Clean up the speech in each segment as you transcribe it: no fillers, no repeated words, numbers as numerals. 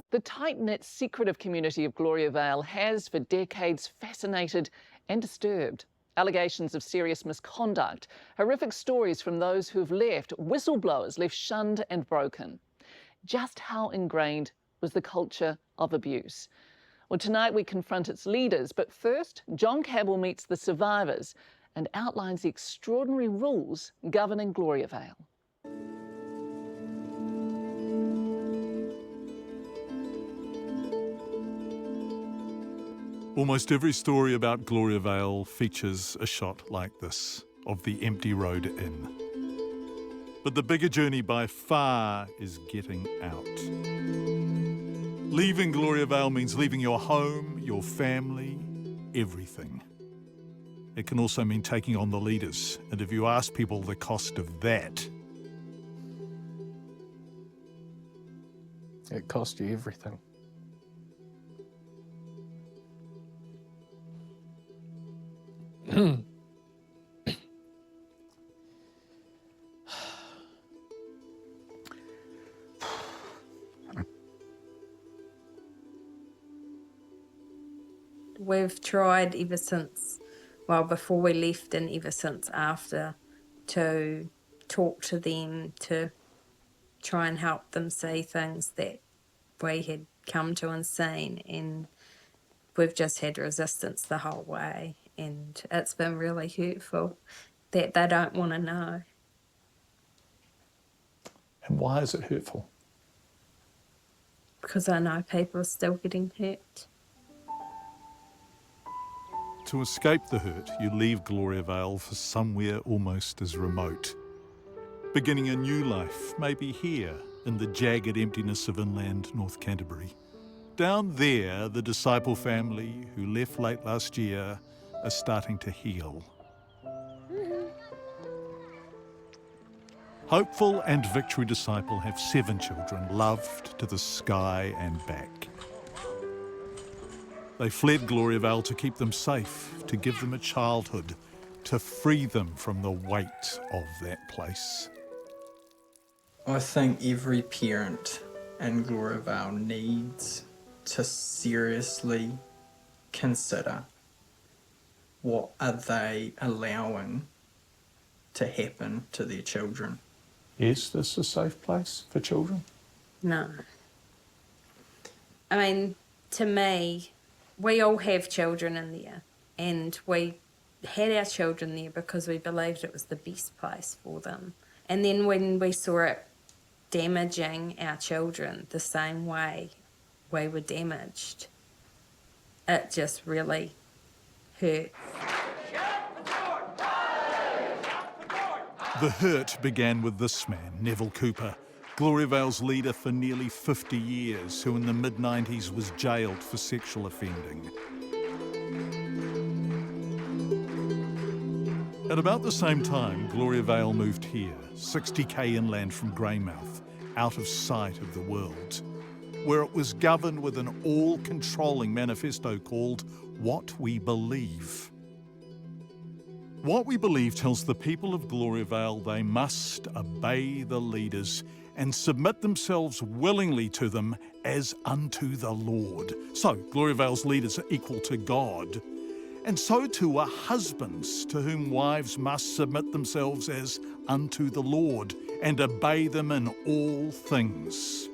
The tight-knit, secretive community of Gloriavale has, for decades, fascinated and disturbed. Allegations of serious misconduct, horrific stories from those who've left, whistleblowers left shunned and broken. Just how ingrained was the culture of abuse? Well, tonight we confront its leaders, but first, John Campbell meets the survivors and outlines the extraordinary rules governing Gloriavale. Almost every story about Gloriavale features a shot like this of the empty road in. But the bigger journey by far is getting out. Leaving Gloriavale means leaving your home, your family, everything. It can also mean taking on the leaders, and if you ask people the cost of that, it cost you everything. We've tried ever since, well, before we left and ever since after, to talk to them, to try and help them see things that we had come to and seen, and we've just had resistance the whole way, and it's been really hurtful that they don't want to know. And why is it hurtful? Because I know people are still getting hurt. to escape the hurt, you leave Gloriavale for somewhere almost as remote. Beginning a new life, maybe here, in the jagged emptiness of inland North Canterbury. Down there, the disciple family, who left late last year, are starting to heal. Hopeful and Victory Disciple have 7 children, loved to the sky and back. They fled Gloriavale to keep them safe, to give them a childhood, to free them from the weight of that place. I think every parent in Gloriavale needs to seriously consider what are they allowing to happen to their children. Is this a safe place for children? No. I mean, to me, we all have children in there, and we had our children there because we believed it was the best place for them. And then when we saw it damaging our children the same way we were damaged, it just really hurt. The hurt began with this man, Neville Cooper, Gloriavale's leader for nearly 50 years, who in the mid-90s was jailed for sexual offending. At about the same time, Gloriavale moved here, 60k inland from Greymouth, out of sight of the world, where it was governed with an all-controlling manifesto called What We Believe. What We Believe tells the people of Gloriavale they must obey the leaders and submit themselves willingly to them as unto the Lord. So, Gloriavale's leaders are equal to God, and so too are husbands, to whom wives must submit themselves as unto the Lord and obey them in all things.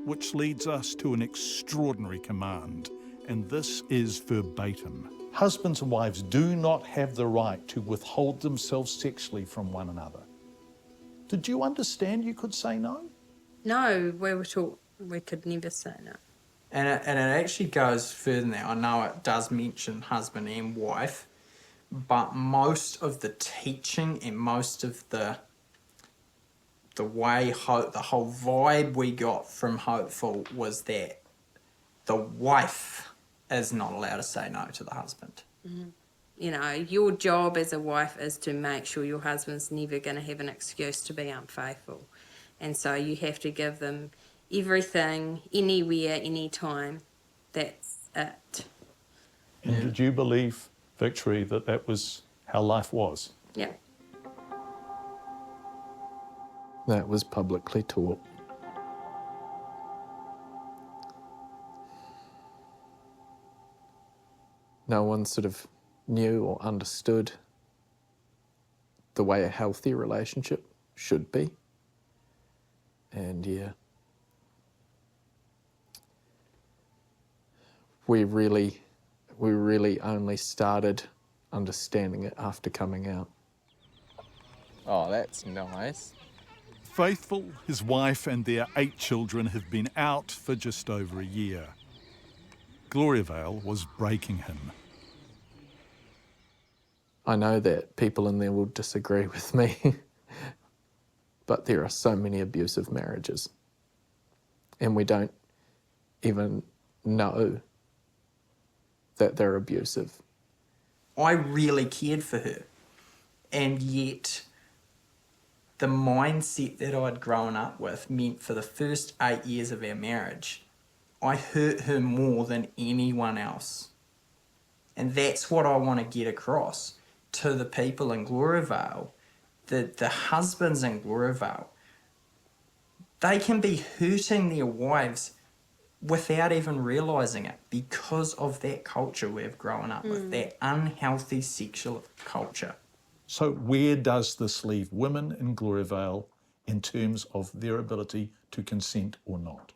Which leads us to an extraordinary command, and this is verbatim. Husbands and wives do not have the right to withhold themselves sexually from one another. Did you understand you could say no? No, we were taught we could never say no. And it actually goes further than that. I know it does mention husband and wife, but most of the teaching and most of the way, the whole vibe we got from Hopeful was that the wife is not allowed to say no to the husband. Mm-hmm. You know, your job as a wife is to make sure your husband's never going to have an excuse to be unfaithful. And so you have to give them everything, anywhere, anytime. That's it. And did you believe, Victory, that that was how life was? Yeah. That was publicly taught. No one sort of knew or understood the way a healthy relationship should be. And yeah, we really only started understanding it after coming out. Oh, that's nice. Faithful, his wife and their 8 children have been out for just over a year. Gloriavale was breaking him. I know that people in there will disagree with me, but there are so many abusive marriages, and we don't even know that they're abusive. I really cared for her, and yet the mindset that I'd grown up with meant for the first 8 years of our marriage, I hurt her more than anyone else. And that's what I want to get across to the people in Gloriavale, the husbands in Gloriavale. They can be hurting their wives without even realising it because of that culture we've grown up with, that unhealthy sexual culture. So where does this leave women in Gloriavale in terms of their ability to consent or not?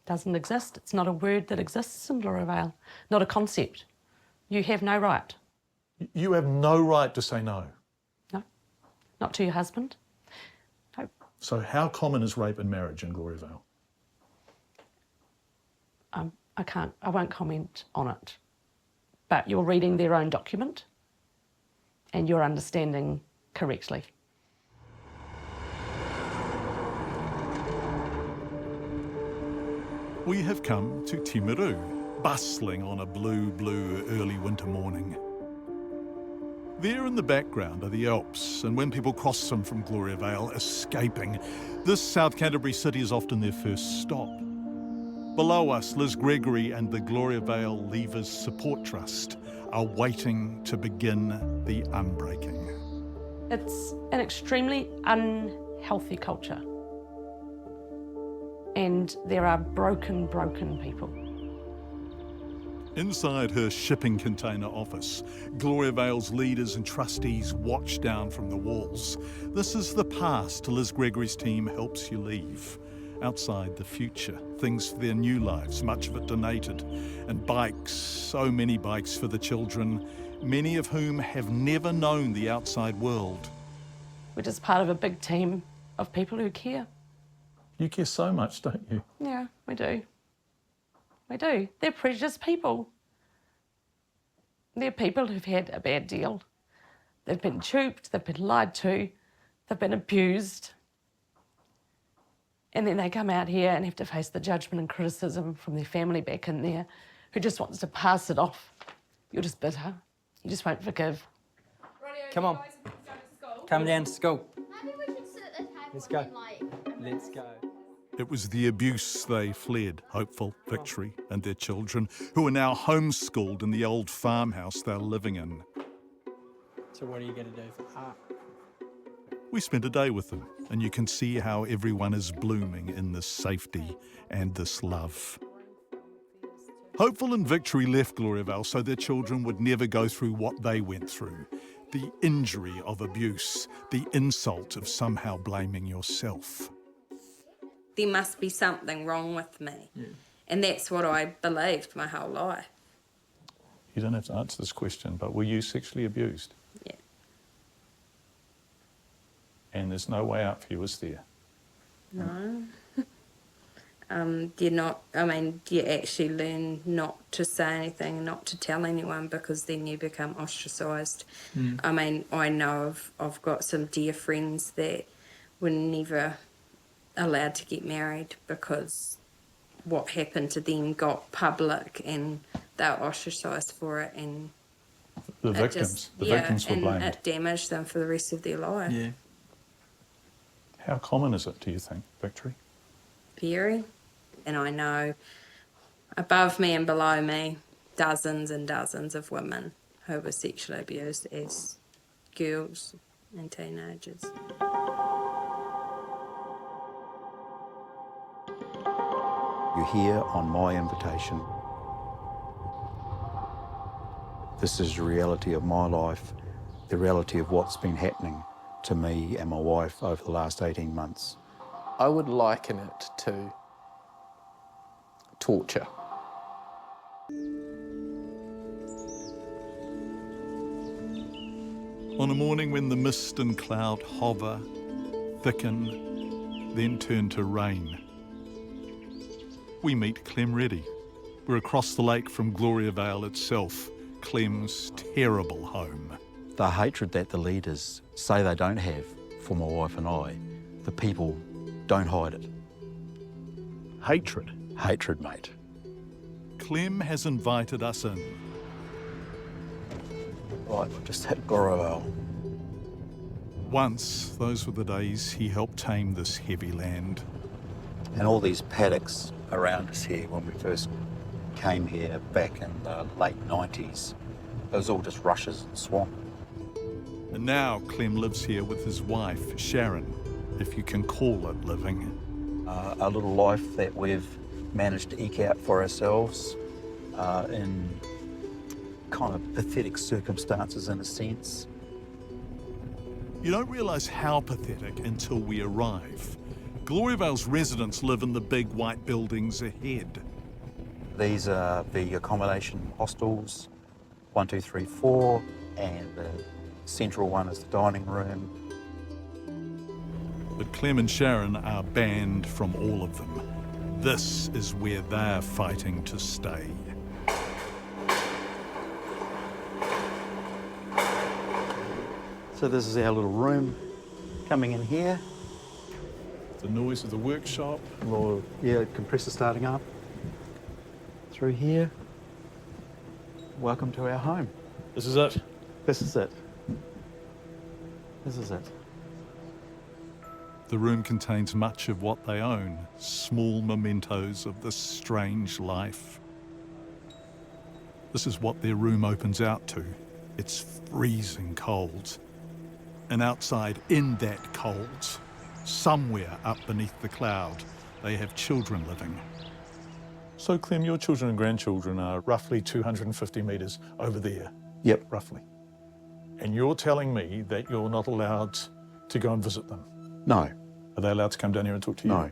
Doesn't exist. It's not a word that exists in Gloriavale, not a concept. You have no right. You have no right to say no. No, not to your husband. No. So how common is rape in marriage in Gloriavale? I won't comment on it. But you're reading their own document and you're understanding correctly. We have come to Timaru, bustling on a blue early winter morning. There in the background are the Alps, and when people cross them from Gloriavale, escaping, this South Canterbury city is often their first stop. Below us, Liz Gregory and the Gloriavale Leavers Support Trust are waiting to begin the unbreaking. It's an extremely unhealthy culture. And there are broken people. Inside her shipping container office, Gloriavale's leaders and trustees watch down from the walls. This is the past Liz Gregory's team helps you leave. Outside, the future, things for their new lives, much of it donated, and bikes, so many bikes for the children, many of whom have never known the outside world. We're just part of a big team of people who care. You care so much, don't you? Yeah, we do. We do. They're precious people. They're people who've had a bad deal. They've been duped, they've been lied to, they've been abused. And then they come out here and have to face the judgment and criticism from their family back in there who just wants to pass it off. You're just bitter. You just won't forgive. Come on. Come down to school. Maybe we should sit at the table. Let's go. And, like, Let's go. It was the abuse they fled, Hopeful, Victory and their children, who are now homeschooled in the old farmhouse they're living in. So what are you going to do for art? We spent a day with them, and you can see how everyone is blooming in this safety and this love. Hopeful and Victory left Gloriavale so their children would never go through what they went through. The injury of abuse, the insult of somehow blaming yourself. There must be something wrong with me. Yeah. And that's what I believed my whole life. You don't have to answer this question, but were you sexually abused? Yeah. And there's no way out for you, is there? No. You actually learn not to say anything, not to tell anyone, because then you become ostracised. I know I've got some dear friends that were never allowed to get married because what happened to them got public and they were ostracised for it, and the victims were blamed. It damaged them for the rest of their life. Yeah. How common is it, do you think, Victory? Very. And I know above me and below me, dozens and dozens of women who were sexually abused as girls and teenagers. You're here on my invitation. This is the reality of my life, the reality of what's been happening to me and my wife over the last 18 months. I would liken it to torture. On a morning when the mist and cloud hover, thicken, then turn to rain, we meet Clem Reddy. We're across the lake from Gloriavale itself, Clem's terrible home. The hatred that the leaders say they don't have for my wife and I, the people don't hide it. Hatred. Hatred, mate. Clem has invited us in. Right, we've just hit Gloariavale. Once, those were the days he helped tame this heavy land. And all these paddocks around us here when we first came here back in the late 90s, it was all just rushes and swamp. And now Clem lives here with his wife, Sharon, if you can call it living. A little life that we've managed to eke out for ourselves in kind of pathetic circumstances in a sense. You don't realise how pathetic until we arrive. Gloriavale's residents live in the big white buildings ahead. These are the accommodation hostels, 1, 2, 3, 4, and the central one is the dining room. But Clem and Sharon are banned from all of them. This is where they're fighting to stay. So this is our little room coming in here. The noise of the workshop. Or, yeah, compressor starting up. Through here. Welcome to our home. This is it. This is it. This is it. The room contains much of what they own, small mementos of this strange life. This is what their room opens out to. It's freezing cold. And outside, in that cold, somewhere up beneath the cloud, they have children living. So, Clem, your children and grandchildren are roughly 250 metres over there. Yep. Roughly. And you're telling me that you're not allowed to go and visit them? No. Are they allowed to come down here and talk to you? No.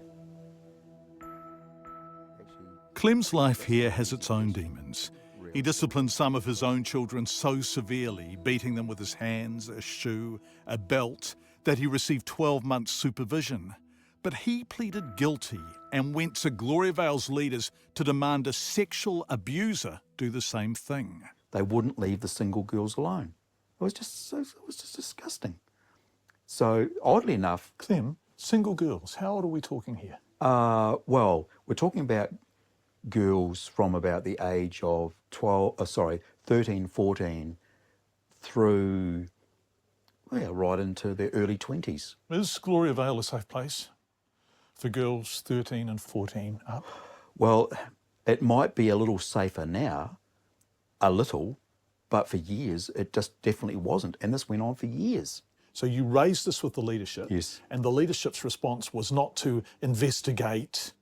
Clem's life here has its own demons. He disciplined some of his own children so severely, beating them with his hands, a shoe, a belt, that he received 12 months supervision. But he pleaded guilty and went to Gloriavale's leaders to demand a sexual abuser do the same thing. They wouldn't leave the single girls alone. It was just disgusting. So, oddly enough... Clem, single girls, how old are we talking here? Well, we're talking about girls from about the age of 13, 14 through, well, right into their early 20s. Is Gloriavale a safe place for girls 13 and 14 up? Well, it might be a little safer now, a little, but for years it just definitely wasn't. And this went on for years. So you raised this with the leadership. Yes. And the leadership's response was not to investigate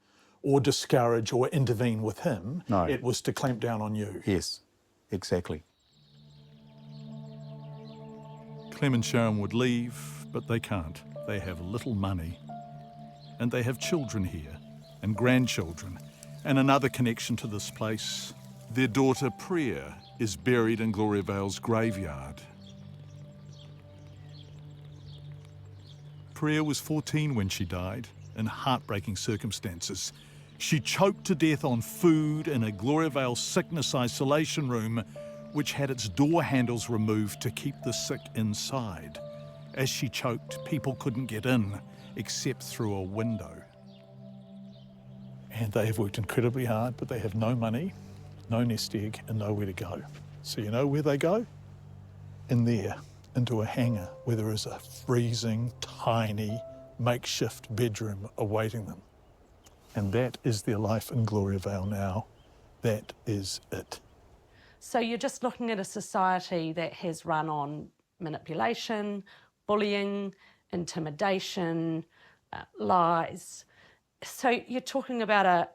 or discourage or intervene with him. No. It was to clamp down on you. Yes, exactly. Clem and Sharon would leave, but they can't. They have little money. And they have children here, and grandchildren, and another connection to this place. Their daughter, Priya, is buried in Gloriavale's graveyard. Priya was 14 when she died, in heartbreaking circumstances. She choked to death on food in a Gloriavale sickness isolation room, which had its door handles removed to keep the sick inside. As she choked, people couldn't get in, except through a window. And they have worked incredibly hard, but they have no money, no nest egg, and nowhere to go. So you know where they go? In there, into a hangar where there is a freezing, tiny, makeshift bedroom awaiting them. And that is their life in Gloriavale now. That is it. So you're just looking at a society that has run on manipulation, bullying, intimidation, lies. So you're talking about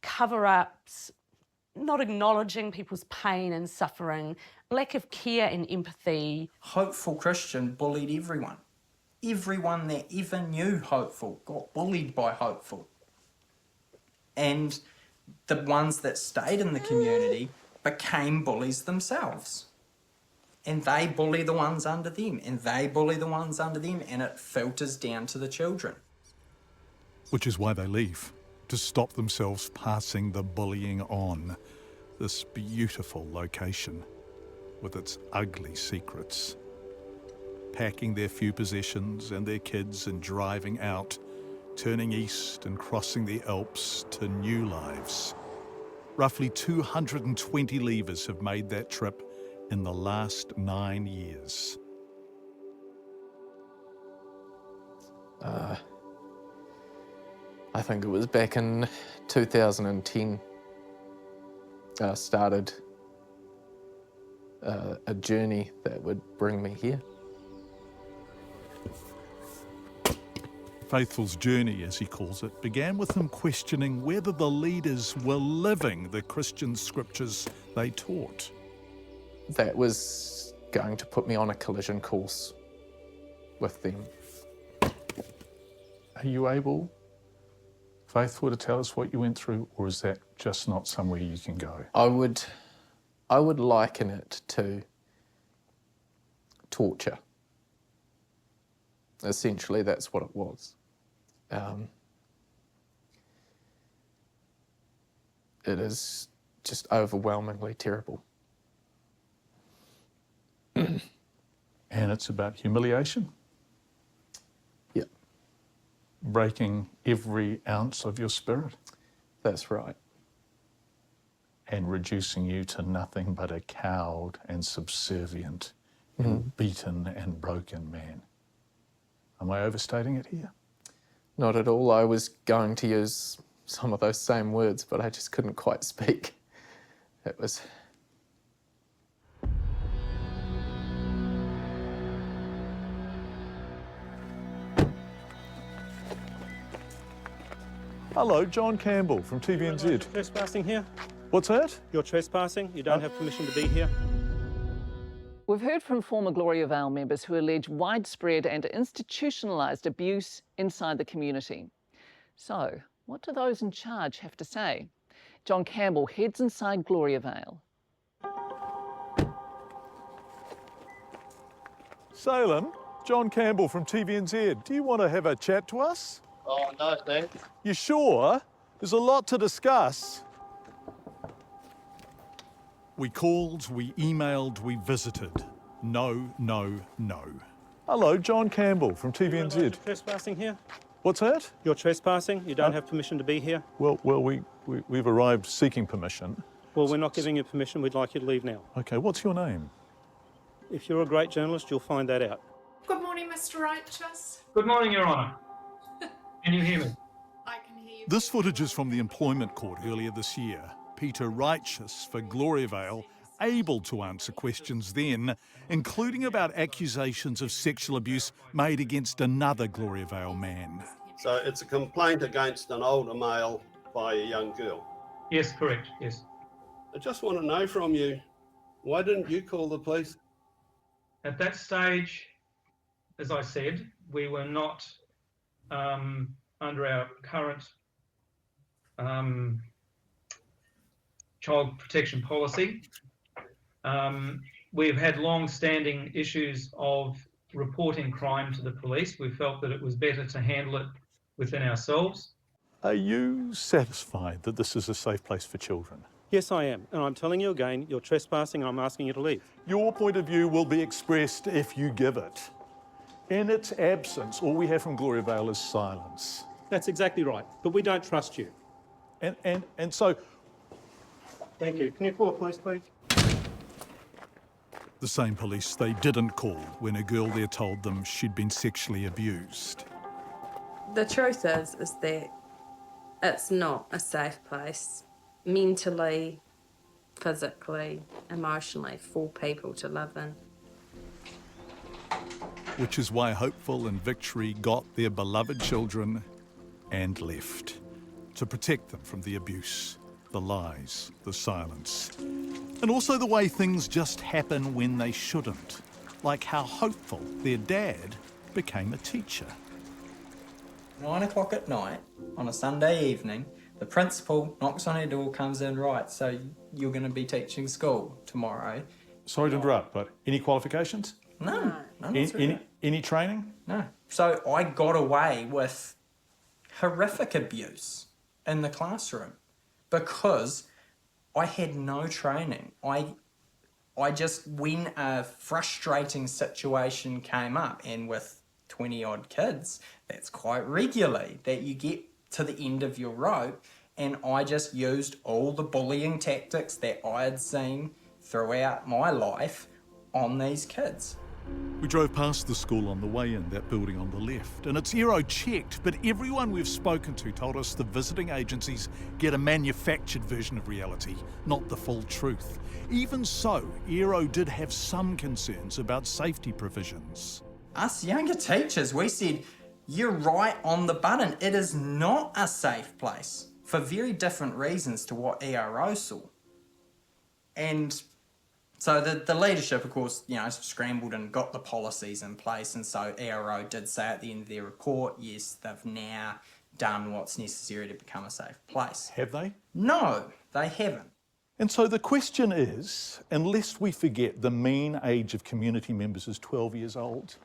cover-ups, not acknowledging people's pain and suffering, lack of care and empathy. Hopeful Christian bullied everyone. Everyone that ever knew Hopeful got bullied by Hopeful. And the ones that stayed in the community became bullies themselves. And they bully the ones under them, and they bully the ones under them, and it filters down to the children. Which is why they leave, to stop themselves passing the bullying on. This beautiful location with its ugly secrets. Packing their few possessions and their kids and driving out, turning east and crossing the Alps to new lives. Roughly 220 leavers have made that trip in the last 9 years. I think it was back in 2010. I started a journey that would bring me here. Faithful's journey, as he calls it, began with him questioning whether the leaders were living the Christian scriptures they taught. That was going to put me on a collision course with them. Are you able, Faithful, to tell us what you went through, or is that just not somewhere you can go? I would liken it to torture. Essentially, that's what it was. It is just overwhelmingly terrible. And it's about humiliation? Yep, Breaking every ounce of your spirit that's right. and reducing you to nothing but a cowed and subservient and beaten and broken man. Am I overstating it here? Not at all. I was going to use some of those same words, but I just couldn't quite speak. It was... Hello, John Campbell from TVNZ. Trespassing here. What's that? You're trespassing. You don't have permission to be here. We've heard from former Gloriavale members who allege widespread and institutionalised abuse inside the community. So, what do those in charge have to say? John Campbell heads inside Gloriavale. Salem, John Campbell from TVNZ. Do you want to have a chat to us? Oh, no, thanks. You sure? There's a lot to discuss. We called, we emailed, we visited. No, no, no. Hello, John Campbell from TVNZ. You're trespassing here. What's that? You're trespassing. You don't have permission to be here. Well, we've arrived seeking permission. Well, we're not giving you permission. We'd like you to leave now. Okay, what's your name? If you're a great journalist, you'll find that out. Good morning, Mr. Righteous. Good morning, Your Honour. Can you hear me? I can hear you. This footage is from the employment court earlier this year. Peter Righteous for Gloariavale, able to answer questions then, including about accusations of sexual abuse made against another Gloariavale man. So it's a complaint against an older male by a young girl. Yes, correct, yes. I just want to know from you, why didn't you call the police? At that stage, as I said, we were not under our current child protection policy. We've had long-standing issues of reporting crime to the police. We felt that it was better to handle it within ourselves. Are you satisfied that this is a safe place for children? Yes, I am. And I'm telling you again, you're trespassing and I'm asking you to leave. Your point of view will be expressed if you give it. In its absence, all we have from Gloariavale is silence. That's exactly right. But we don't trust you. And so... Thank you. Can you call the police, please? The same police they didn't call when a girl there told them she'd been sexually abused. The truth is that it's not a safe place mentally, physically, emotionally for people to live in. Which is why Hopeful and Victory got their beloved children and left to protect them from the abuse the lies, the silence. And also the way things just happen when they shouldn't. Like how hopeful their dad became a teacher. 9 o'clock at night on a Sunday evening, the principal knocks on her door, comes in, right, so you're going to be teaching school tomorrow. Sorry to interrupt, but any qualifications? No, none whatsoever. Any training? No. So I got away with horrific abuse in the classroom because I had no training. I just, when a frustrating situation came up, and with 20 odd kids, that's quite regularly that you get to the end of your rope, and I just used all the bullying tactics that I had seen throughout my life on these kids. We drove past the school on the way in, that building on the left, and it's aero-checked, but everyone we've spoken to told us the visiting agencies get a manufactured version of reality, not the full truth. Even so, Aero did have some concerns about safety provisions. Us younger teachers, we said, you're right on the button. It is not a safe place for very different reasons to what ERO saw. And so the leadership, of course, scrambled and got the policies in place. And so ERO did say at the end of their report, yes, they've now done what's necessary to become a safe place. Have they? No, they haven't. And so the question is, unless we forget the mean age of community members is 12 years old,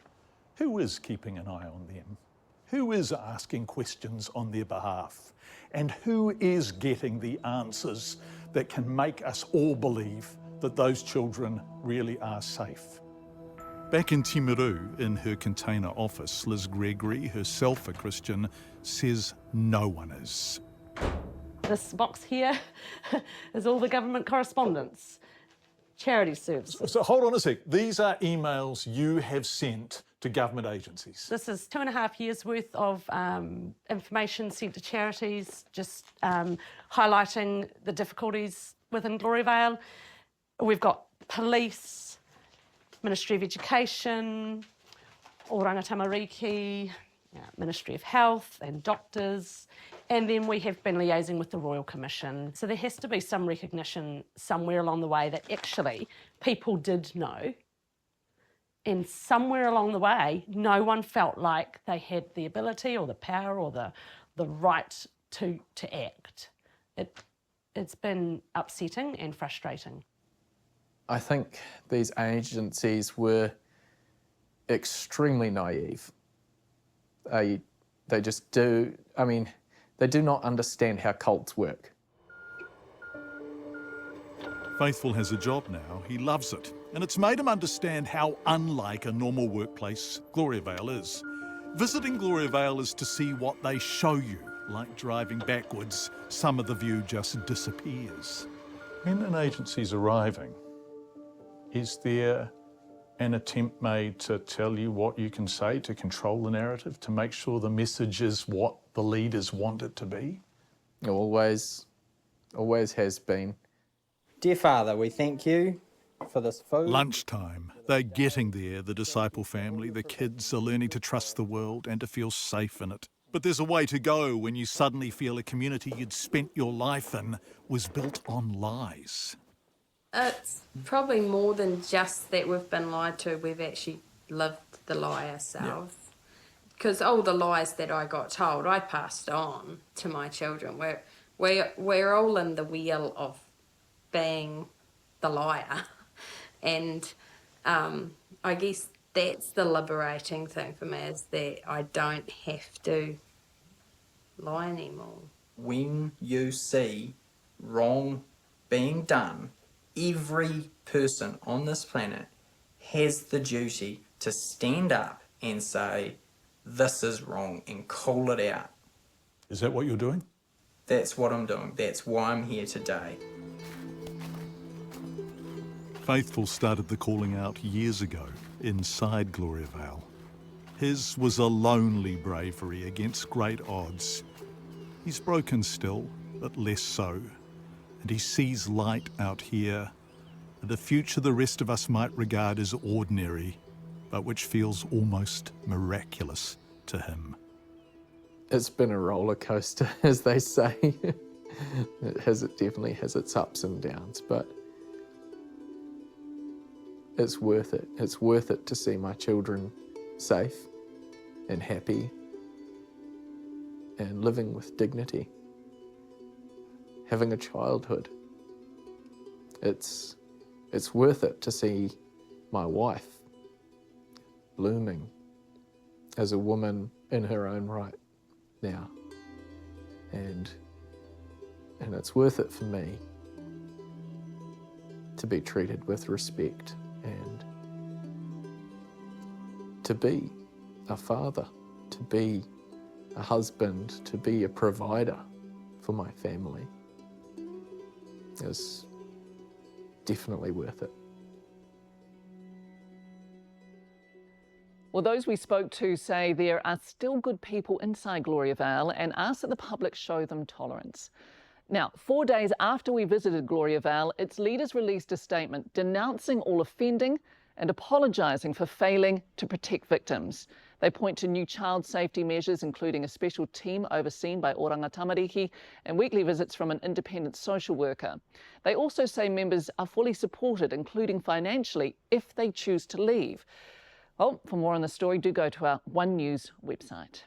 who is keeping an eye on them? Who is asking questions on their behalf? And who is getting the answers that can make us all believe that those children really are safe? Back in Timaru, in her container office, Liz Gregory, herself a Christian, says no one is. This box here is all the government correspondence, charity services. So hold on a sec. These are emails you have sent to government agencies. This is 2.5 years worth of information sent to charities, just highlighting the difficulties within Gloariavale. We've got police, Ministry of Education, Oranga Tamariki, Ministry of Health and doctors, and then we have been liaising with the Royal Commission. So there has to be some recognition somewhere along the way that actually people did know, and somewhere along the way no one felt like they had the ability or the power or the right to act. It's been upsetting and frustrating. I think these agencies were extremely naive. They just do, they do not understand how cults work. Faithful has a job now, he loves it, and it's made him understand how unlike a normal workplace Gloariavale is. Visiting Gloariavale is to see what they show you. Like driving backwards, some of the view just disappears. When an agency's arriving, is there an attempt made to tell you what you can say, to control the narrative, to make sure the message is what the leaders want it to be? Always has been. Dear Father, we thank you for this food. Lunchtime. They're getting there, the disciple family. The kids are learning to trust the world and to feel safe in it. But there's a way to go when you suddenly feel a community you'd spent your life in was built on lies. It's probably more than just that we've been lied to. We've actually lived the lie ourselves. Because all the lies that I got told, I passed on to my children. We're all in the wheel of being the liar. And I guess that's the liberating thing for me, is that I don't have to lie anymore. When you see wrong being done, every person on this planet has the duty to stand up and say, this is wrong, and call it out. Is that what you're doing? That's what I'm doing. That's why I'm here today. Faithful started the calling out years ago inside Gloariavale. His was a lonely bravery against great odds. He's broken still, but less so. And he sees light out here, and a future the rest of us might regard as ordinary, but which feels almost miraculous to him. It's been a roller coaster, as they say. It definitely has its ups and downs, but it's worth it. It's worth it to see my children safe and happy and living with dignity, having a childhood. It's worth it to see my wife blooming as a woman in her own right now. And it's worth it for me to be treated with respect and to be a father, to be a husband, to be a provider for my family is definitely worth it. Well, those we spoke to say there are still good people inside Gloriavale and ask that the public show them tolerance. Now, 4 days after we visited Gloriavale, its leaders released a statement denouncing all offending and apologising for failing to protect victims. They point to new child safety measures, including a special team overseen by Oranga Tamariki and weekly visits from an independent social worker. They also say members are fully supported, including financially, if they choose to leave. Well, for more on the story, do go to our One News website.